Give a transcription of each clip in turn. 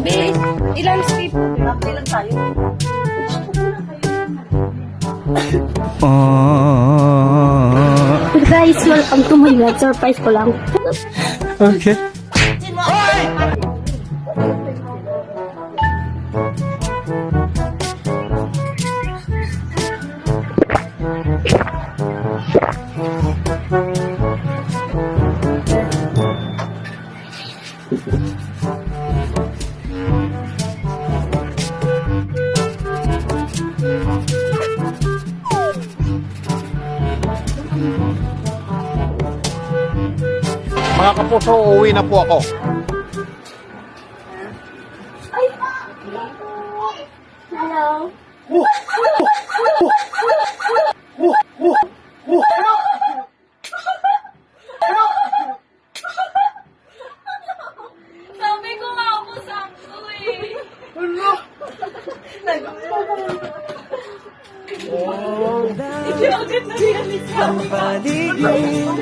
Be, ilang sleep? Ilang tayo? Guys, welcome to my vlog. Surprise ko lang. Okay. Mga kapuso, uuwi na po ako. Hello. Sabi ko nga ako sakto eh. Ang paligid,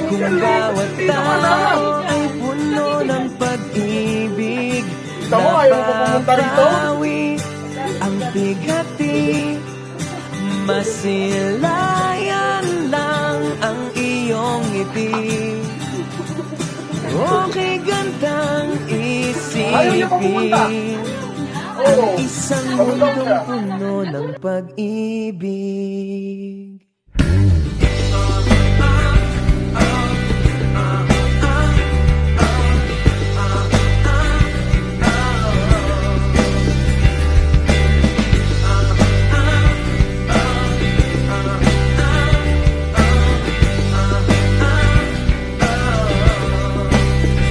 kung bawat tao ay puno ng pag-ibig, napapawi ang bigati, masilayan lang ang iyong ngiti. Okay, gandang isipin ang isang mundong puno ng pag-ibig.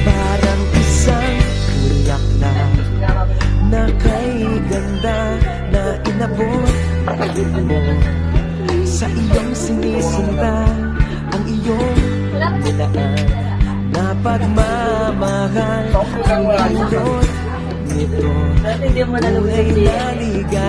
Parang isang bulaklak na kay ganda na inabot mo sa iyong sinisinta, ang iyong nilaan na pagmamahal. Ang pindot nito, kulay na